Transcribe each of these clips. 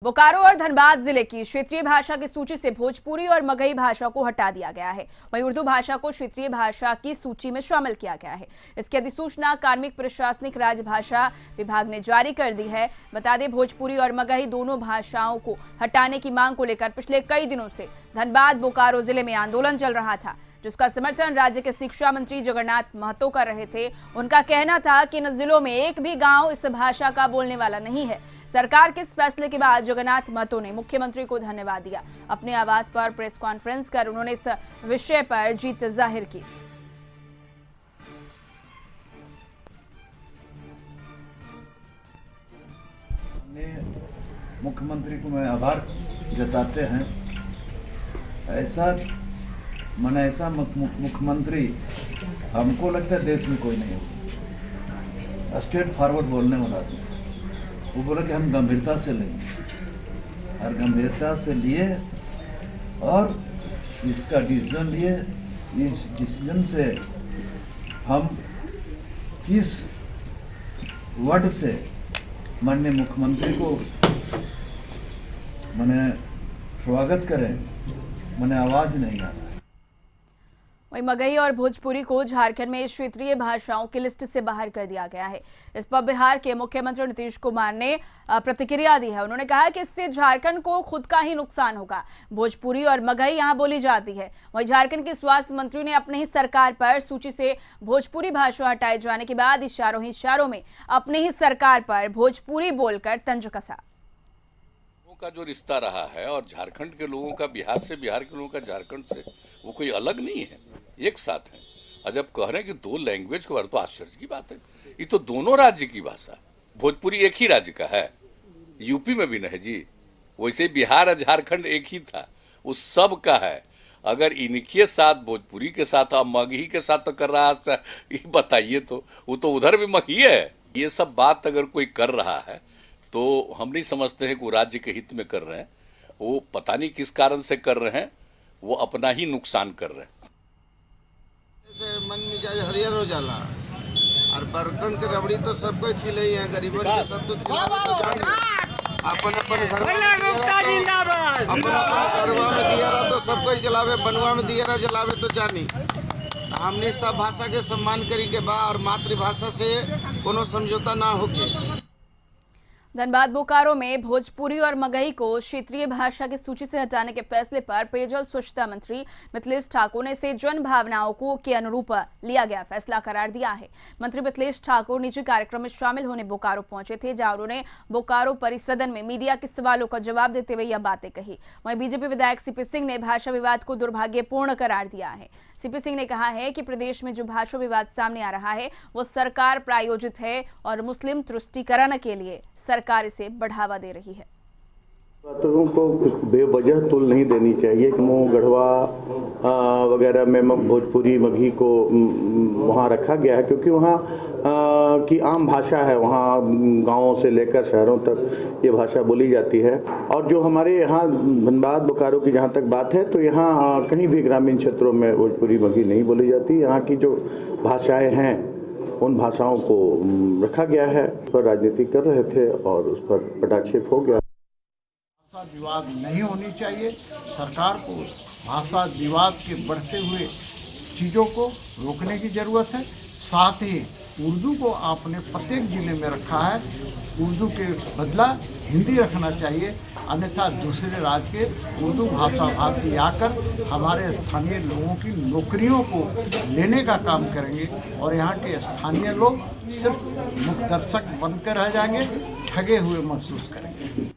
बोकारो और धनबाद जिले की क्षेत्रीय भाषा की सूची से भोजपुरी और मगही भाषा को हटा दिया गया है। वहीं उर्दू भाषा को क्षेत्रीय भाषा की सूची में शामिल किया गया है। इसकी अधिसूचना कार्मिक प्रशासनिक राजभाषा विभाग ने जारी कर दी है। बता दें, भोजपुरी और मगही दोनों भाषाओं को हटाने की मांग को लेकर पिछले कई दिनों से धनबाद बोकारो जिले में आंदोलन चल रहा था, जिसका समर्थन राज्य के शिक्षा मंत्री जगन्नाथ महतो कर रहे थे। उनका कहना था कि इन जिलों में एक भी गांव इस भाषा का बोलने वाला नहीं है। सरकार के इस फैसले के बाद जगन्नाथ महतो ने मुख्यमंत्री को धन्यवाद दिया। अपने आवास पर प्रेस कॉन्फ्रेंस कर उन्होंने इस विषय पर जीत जाहिर की। मुख्यमंत्री को मैं आभार जताते हैं। ऐसा मुख्यमंत्री हमको लगता है देश में कोई नहीं होगा। स्ट्रेट फॉरवर्ड बोलने वाला वो बोला कि हम गंभीरता से लेंगे और गंभीरता से लिए और इसका डिसीजन लिए। इस डिसीजन से हम किस वर्ड से माननीय मुख्यमंत्री को मैंने स्वागत करें, मैंने आवाज नहीं आ रहा। वहीं मगही और भोजपुरी को झारखंड में क्षेत्रीय भाषाओं की लिस्ट से बाहर कर दिया गया है। इस पर बिहार के मुख्यमंत्री नीतीश कुमार ने प्रतिक्रिया दी है। उन्होंने कहा कि इससे झारखंड को खुद का ही नुकसान होगा। भोजपुरी और मगही यहां बोली जाती है। वहीं झारखंड के स्वास्थ्य मंत्री ने अपनी ही सरकार पर सूची से भोजपुरी भाषा हटाए जाने के बाद इशारों में अपनी ही सरकार पर भोजपुरी बोलकर तंज कसा। का जो रिश्ता रहा है और झारखंड के लोगों का बिहार से, बिहार के लोगों का झारखंड से, वो कोई अलग नहीं है, एक साथ है। और जब कह रहे हैं कि दो लैंग्वेज को, तो आश्चर्य की बात है। ये तो दोनों राज्य की भाषा। भोजपुरी एक ही राज्य का है, यूपी में भी नहीं जी। वैसे बिहार और झारखंड एक ही था, वो सब का है। अगर इनके साथ भोजपुरी के साथ और मगही के साथ तो कर रहा है, ये बताइए तो वो तो उधर भी मगही है। ये सब बात अगर कोई कर रहा है तो हम नहीं समझते हैं कि वो राज्य के हित में कर रहे हैं। वो पता नहीं किस कारण से कर रहे हैं, वो अपना ही नुकसान कर रहे हैं। जैसे मन मिजाज हरियर हो जाला और बरकन के रबड़ी तो सबको खिले हैं, गरीबों के सब तो अपन घरवा में दिया रहा तो सबको जलावे, बनवा में दिया रहा जलावे तो जानी। हमने सब भाषा के सम्मान करी के बा और मातृभाषा से कोनो समझौता ना होके। धनबाद बोकारो में भोजपुरी और मगही को क्षेत्रीय भाषा की सूची से हटाने के फैसले पर पेयजल स्वच्छता मंत्री मिथिलेश ठाकुर ने इसे जन भावनाओं को के अनुरूप लिया गया फैसला करार दिया है। मंत्री मिथिलेश ठाकुर निजी कार्यक्रम में शामिल होने बोकारो पहुंचे थे, जहां उन्होंने बोकारो परिसदन में मीडिया के सवालों का जवाब देते हुए यह बातें कही। वहीं बीजेपी विधायक सीपी सिंह ने भाषा विवाद को दुर्भाग्यपूर्ण करार दिया है। सीपी सिंह ने कहा है कि प्रदेश में जो भाषा विवाद सामने आ रहा है वो सरकार प्रायोजित है और मुस्लिम तुष्टीकरण के लिए सरकार इसे बढ़ावा दे रही है। बातों को बेवजह तुल नहीं देनी चाहिए। मुँह गढ़वा वगैरह में भोजपुरी मगही को वहाँ रखा गया है क्योंकि वहाँ की आम भाषा है। वहाँ गांवों से लेकर शहरों तक ये भाषा बोली जाती है। और जो हमारे यहाँ धनबाद बोकारो की जहाँ तक बात है तो यहाँ कहीं भी ग्रामीण क्षेत्रों में भोजपुरी मगही नहीं बोली जाती। यहाँ की जो भाषाएँ हैं उन भाषाओं को रखा गया है। उस पर राजनीति कर रहे थे और उस पर पटाक्षेप हो गया। भाषा विवाद नहीं होनी चाहिए। सरकार को भाषा विवाद के बढ़ते हुए चीज़ों को रोकने की ज़रूरत है। साथ ही उर्दू को आपने प्रत्येक जिले में रखा है, उर्दू के बदला हिंदी रखना चाहिए, अन्यथा दूसरे राज्य के उर्दू भाषा भाषी आकर हमारे स्थानीय लोगों की नौकरियों को लेने का काम करेंगे और यहाँ के स्थानीय लोग सिर्फ मुख्य दर्शक बनकर रह जाएंगे, ठगे हुए महसूस करेंगे।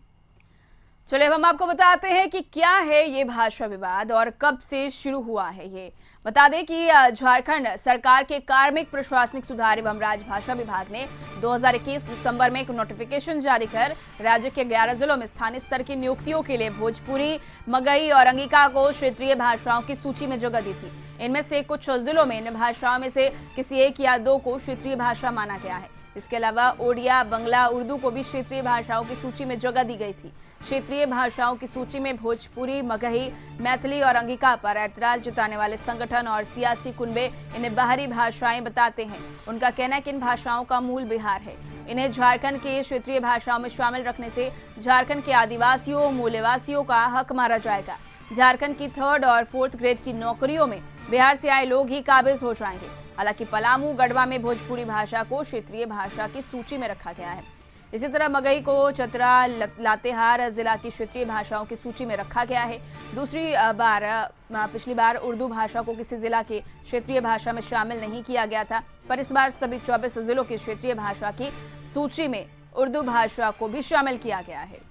चलिए अब हम आपको बताते हैं कि क्या है ये भाषा विवाद और कब से शुरू हुआ है। ये बता दें कि झारखंड सरकार के कार्मिक प्रशासनिक सुधार एवं राजभाषा विभाग ने 2021 दिसंबर में एक नोटिफिकेशन जारी कर राज्य के 11 जिलों में स्थानीय स्तर की नियुक्तियों के लिए भोजपुरी, मगही और अंगिका को क्षेत्रीय भाषाओं की सूची में जगह दी थी। इनमें से कुछ जिलों में इन भाषाओं में से किसी एक या दो को क्षेत्रीय भाषा माना गया है। इसके अलावा ओडिया, बंगला, उर्दू को भी क्षेत्रीय भाषाओं की सूची में जगह दी गई थी। क्षेत्रीय भाषाओं की सूची में भोजपुरी, मगही, मैथिली और अंगिका पर ऐतराज जताने वाले संगठन और सियासी कुनबे इन्हें बाहरी भाषाएं बताते हैं। उनका कहना है कि इन भाषाओं का मूल बिहार है। इन्हें झारखंड के क्षेत्रीय भाषाओं में शामिल रखने से झारखंड के आदिवासियों मूल्यवासियों का हक मारा जाएगा। झारखंड की 3rd और 4th ग्रेड की नौकरियों में बिहार से आए लोग ही काबिज हो जाएंगे। हालांकि पलामू गढ़वा में भोजपुरी भाषा को क्षेत्रीय भाषा की सूची में रखा गया है। इसी तरह मगही को चतरा लातेहार जिला की क्षेत्रीय भाषाओं की सूची में रखा गया है। पिछली बार उर्दू भाषा को किसी जिला की क्षेत्रीय भाषा में शामिल नहीं किया गया था, पर इस बार सभी 24 जिलों की क्षेत्रीय भाषा की सूची में उर्दू भाषा को भी शामिल किया गया है।